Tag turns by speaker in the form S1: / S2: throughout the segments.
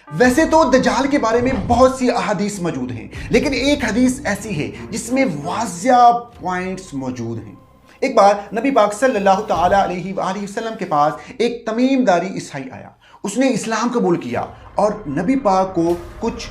S1: वैसे तो दज्जाल के बारे में बहुत सी अहादीस मौजूद हैं, लेकिन एक हदीस ऐसी है जिसमें वाज़िया पॉइंट्स मौजूद हैं। एक बार नबी पाक सल्लल्लाहु ताला अलैहि वसल्लम के पास एक तमीमदारी ईसाई आया। उसने इस्लाम कबूल किया और नबी पाक को कुछ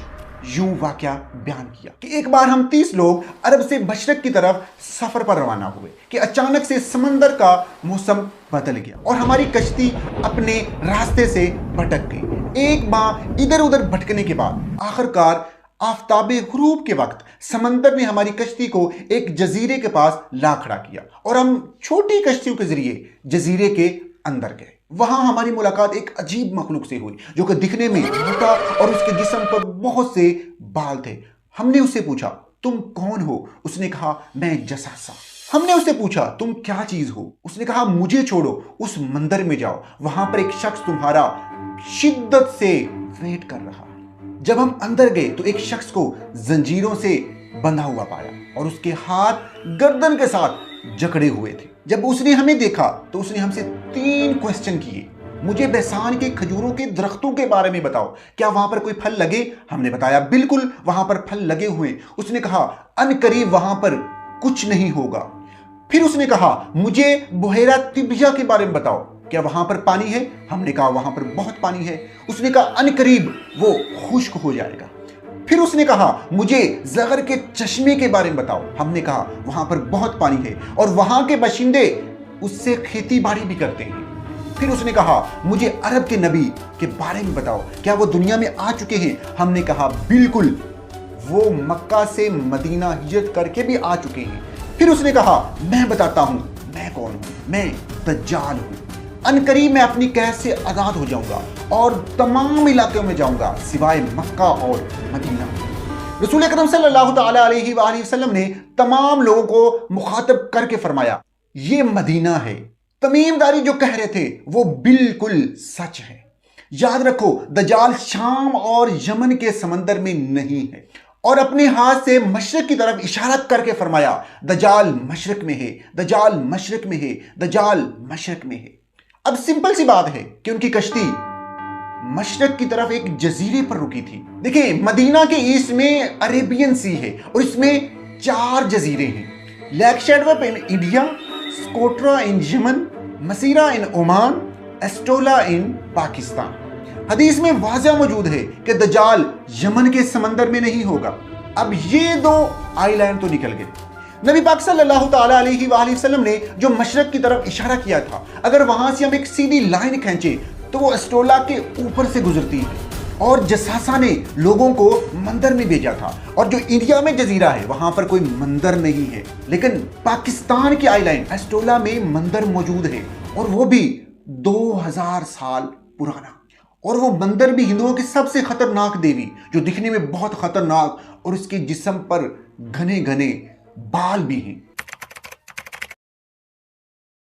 S1: यूं वाक़या बयान किया कि एक बार हम 30 लोग अरब से मशरक की तरफ सफ़र पर रवाना हुए कि अचानक से समंदर का मौसम बदल गया और हमारी कश्ती अपने रास्ते से भटक गई। एक माह इधर उधर भटकने के बाद आखिरकार आफताबे गुरूब के वक्त समंदर ने हमारी कश्ती को एक जजीरे के पास ला खड़ा किया और हम छोटी कश्तियों के जरिए जजीरे के अंदर गए। वहां हमारी मुलाकात एक अजीब मखलूक से हुई जो कि दिखने में मोटा और उसके जिस्म पर बहुत से बाल थे। हमने उससे पूछा, तुम कौन हो? उसने कहा, मैं जसासा। हमने उससे पूछा, तुम क्या चीज हो? उसने कहा, मुझे छोड़ो, उस मंदिर में जाओ, वहां पर एक शख्स तुम्हारा शिद्दत से वेट कर रहा है। जब हम अंदर गए तो एक शख्स को जंजीरों से बंधा हुआ पाया और उसके हाथ गर्दन के साथ जकड़े हुए थे। जब उसने हमें देखा तो उसने हमसे 3 क्वेश्चन किए। मुझे बहसान के खजूरों के दरख्तों के बारे में बताओ, क्या वहां पर कोई फल लगे? हमने बताया, बिल्कुल वहां पर फल लगे हुए। उसने कहा, अनकरीब वहां पर कुछ नहीं होगा। फिर उसने कहा, मुझे बुहेरा तिबिया के बारे में बताओ, क्या वहां पर पानी है? हमने कहा, वहां पर बहुत पानी है। उसने कहा, अनकरीब वो खुश्क हो जाएगा। फिर उसने कहा, मुझे ज़गर के चश्मे के बारे में बताओ। हमने कहा, वहां पर बहुत पानी है और वहां के बाशिंदे उससे खेती बाड़ी भी करते हैं। फिर उसने कहा, मुझे अरब के नबी के बारे में बताओ, क्या वो दुनिया में आ चुके हैं? हमने कहा, बिल्कुल, वो मक्का से मदीना हिजरत करके भी आ चुके हैं। फिर उसने कहा, मैं बताता हूं मैं कौन हूं, मैं दज्जाल हूं। अनकरीब मैं अपनी कैद से आज़ाद हो जाऊंगा और तमाम इलाकों में जाऊंगा सिवाय मक्का और मदीना। रसूल अकरम सल्लल्लाहु ताला अलैहि वसल्लम ने तमाम लोगों को मुखातब करके फरमाया, ये मदीना है। तमीमदारी जो कह रहे थे वो बिल्कुल सच है। याद रखो, दज्जाल शाम और यमन के समंदर में नहीं है। और अपने हाथ से मशरक की तरफ इशारा करके फरमाया, दज्जाल मशरक में है, दज्जाल मशरक में है, दज्जाल मशरक में है। अब सिंपल सी बात है कि उनकी कश्ती मशरक की तरफ एक जजीरे पर रुकी थी। देखिए, मदीना के ईस्ट में अरेबियन सी है और इसमें 4 जजीरे हैं। Lakshadweep in India, Socotra in Yemen, Masirah in Oman, Astola in Pakistan. हदीस में वाज़ह मौजूद है कि दज्जाल यमन के समंदर में नहीं होगा। अब ये 2 आइलैंड तो निकल गए। नबी पाक सल्लल्लाहु ताला अलैहि वसल्लम ने जो मशरक की तरफ इशारा किया था, अगर वहां से हम एक सीधी लाइन खींचे तो वो एस्टोला के ऊपर से गुजरती है और जसासा ने लोगों को मंदिर में भेजा था। और जो इंडिया में जजीरा है वहां पर कोई मंदिर नहीं है, लेकिन पाकिस्तान की आइलैंड एस्टोला में मंदिर मौजूद है और वो भी 2000 साल पुराना। और वो मंदिर भी हिंदुओं की सबसे खतरनाक देवी, जो दिखने में बहुत खतरनाक और उसके जिस्म पर घने घने बाल भी हैं।